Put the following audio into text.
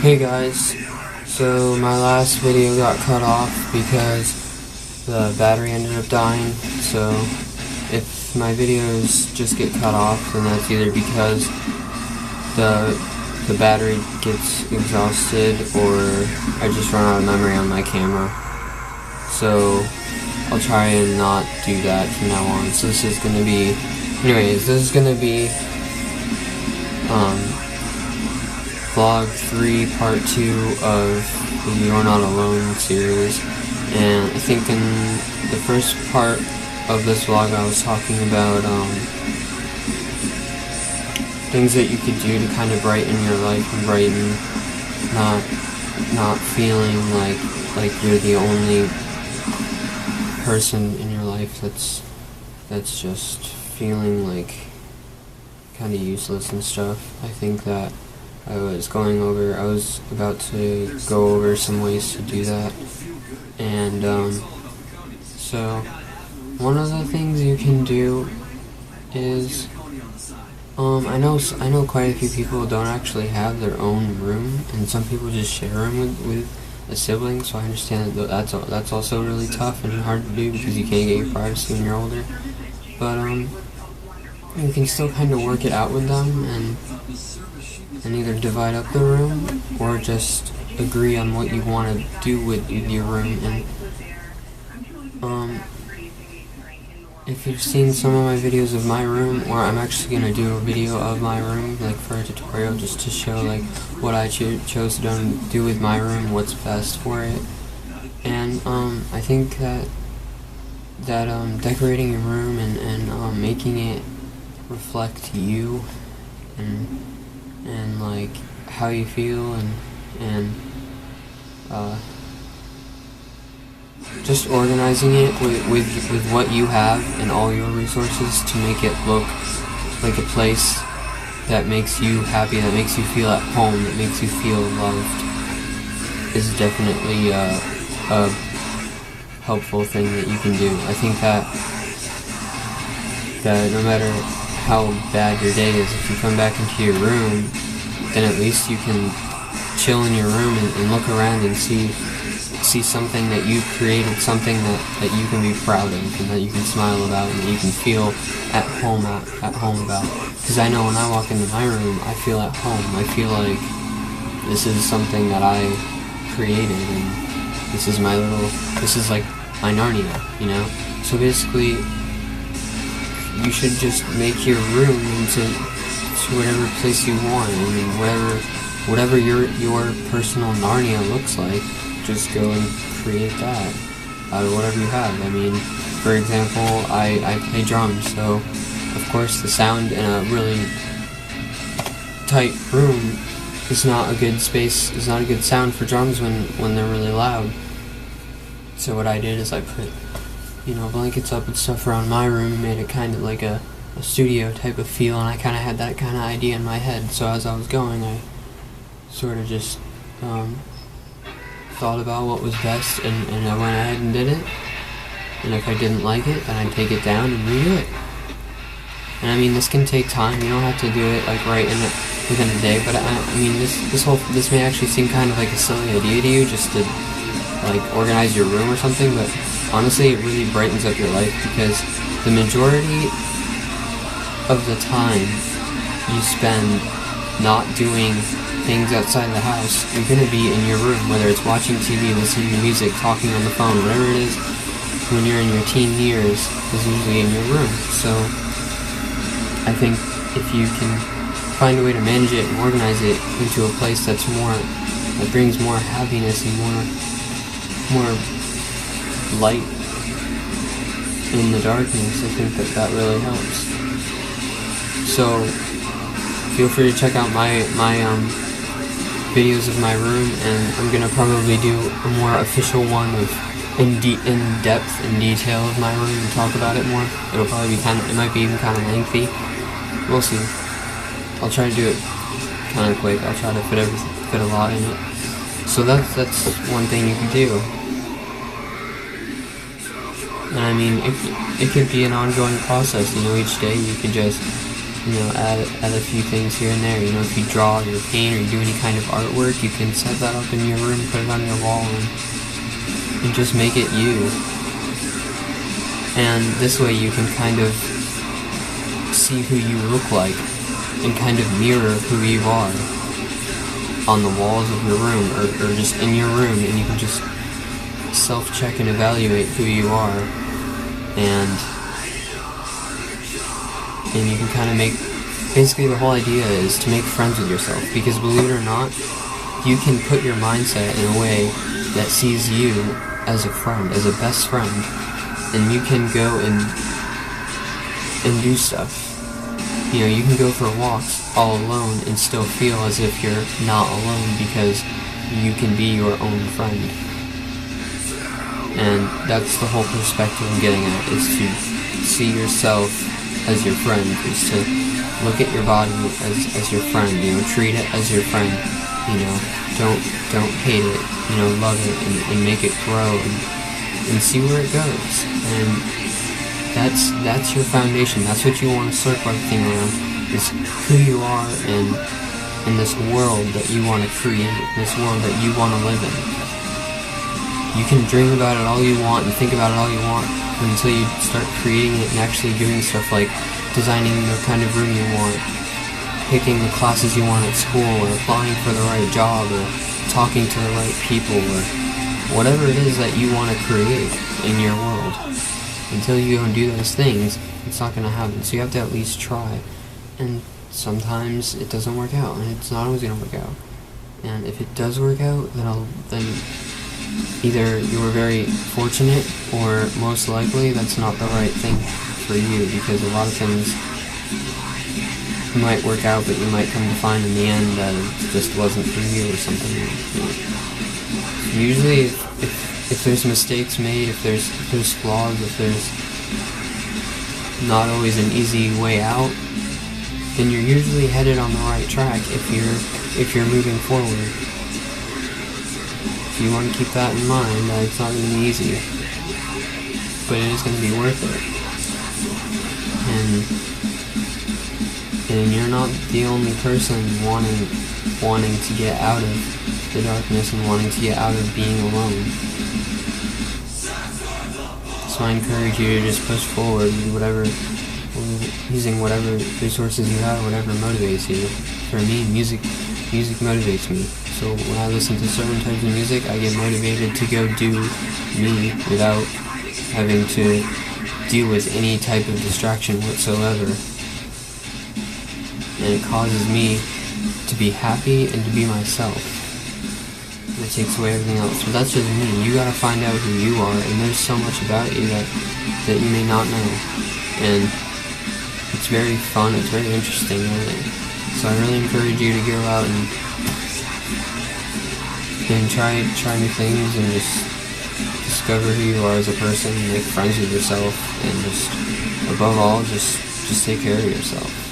Hey guys, so my last video got cut off because the battery ended up dying. So if my videos just get cut off, then that's either because the battery gets exhausted or I just run out of memory on my camera. So I'll try and not do that from now on. So this is gonna be, anyways, this is gonna be vlog 3 part 2 of the You're Not Alone series. And I think in the first part of this vlog I was talking about things that you could do to kind of brighten your life and brighten not feeling like you're the only person in your life that's just feeling like kind of useless and stuff. I think that I was about to go over some ways to do that, and so one of the things you can do is I know quite a few people don't actually have their own room, and some people just share a room with a sibling. So I understand that that's also really tough and hard to do because you can't get your privacy when you're older. But you can still kind of work it out with them and either divide up the room or just agree on what you want to do with your room. And if you've seen some of my videos of my room, or I'm actually going to do a video of my room, like for a tutorial, just to show like what I chose to do with my room, what's best for it. And I think that decorating your room and making it reflect you and like how you feel and just organizing it with what you have and all your resources to make it look like a place that makes you happy, that makes you feel at home, that makes you feel loved, is definitely a helpful thing that you can do. I think that no matter how bad your day is, if you come back into your room, then at least you can chill in your room and look around and see something that you created, something that you can be proud of and that you can smile about and that you can feel at home about. Because I know when I walk into my room, I feel at home. I feel like this is something that I created, and this is like my Narnia, you know? So basically, you should just make your room into whatever place you want. I mean, whatever your personal Narnia looks like, just go and create that out of whatever you have. I mean, for example, I play drums, so of course the sound in a really tight room is not a good sound for drums when they're really loud. So what I did is I put blankets up and stuff around my room and made it kind of like a studio type of feel, and I kind of had that kind of idea in my head. So as I was going, I sort of just thought about what was best, and I went ahead and did it. And if I didn't like it, then I'd take it down and redo it. And I mean, this can take time. You don't have to do it like within a day. But I mean, this may actually seem kind of like a silly idea to you, just to like organize your room or something. But honestly, it really brightens up your life, because the majority of the time you spend not doing things outside the house, you're going to be in your room, whether it's watching TV, listening to music, talking on the phone, whatever it is. When you're in your teen years, is usually in your room. So I think if you can find a way to manage it and organize it into a place that brings more happiness and more light in the darkness, I think that really helps. So feel free to check out my videos of my room, and I'm gonna probably do a more official one with in depth and detail of my room and talk about it more. It'll probably be it might be even kind of lengthy. We'll see. I'll try to do it kind of quick. I'll try to fit a lot in it. So that's one thing you can do. And I mean, it could be an ongoing process. Each day you could just add a few things here and there. If you draw or paint or you do any kind of artwork, you can set that up in your room, put it on your wall, and just make it you. And this way you can kind of see who you look like and kind of mirror who you are on the walls of your room, or just in your room, and you can just self-check and evaluate who you are, and you can kind of basically the whole idea is to make friends with yourself, because believe it or not, you can put your mindset in a way that sees you as a friend, as a best friend, and you can go and do stuff. You can go for walks all alone and still feel as if you're not alone, because you can be your own friend. And that's the whole perspective I'm getting at, is to see yourself as your friend, is to look at your body as your friend, treat it as your friend, don't hate it, love it, and make it grow, and see where it goes. And that's your foundation. That's what you want to circle everything around, is who you are in this world that you want to create, this world that you want to live in. You can dream about it all you want and think about it all you want, until you start creating it and actually doing stuff like designing the kind of room you want, picking the classes you want at school, or applying for the right job, or talking to the right people, or whatever it is that you want to create in your world. Until you go and do those things, it's not going to happen. So you have to at least try. And sometimes it doesn't work out, and it's not always going to work out. And if it does work out, then either you were very fortunate, or most likely that's not the right thing for you, because a lot of things might work out, but you might come to find in the end that it just wasn't for you or something. Usually, if there's mistakes made, if there's flaws, if there's not always an easy way out, then you're usually headed on the right track if you're moving forward. If you want to keep that in mind, it's not going to be easy, but it is going to be worth it. And you're not the only person wanting to get out of the darkness and wanting to get out of being alone. So I encourage you to just push forward with using whatever resources you have, whatever motivates you. For me, music motivates me. So when I listen to certain types of music, I get motivated to go do me without having to deal with any type of distraction whatsoever. And it causes me to be happy and to be myself. And it takes away everything else. But that's just me. You gotta find out who you are, and there's so much about you that you may not know. And it's very fun, it's very interesting, really. So I really encourage you to go out and try new things, and just discover who you are as a person, make friends with yourself, and just above all, just take care of yourself.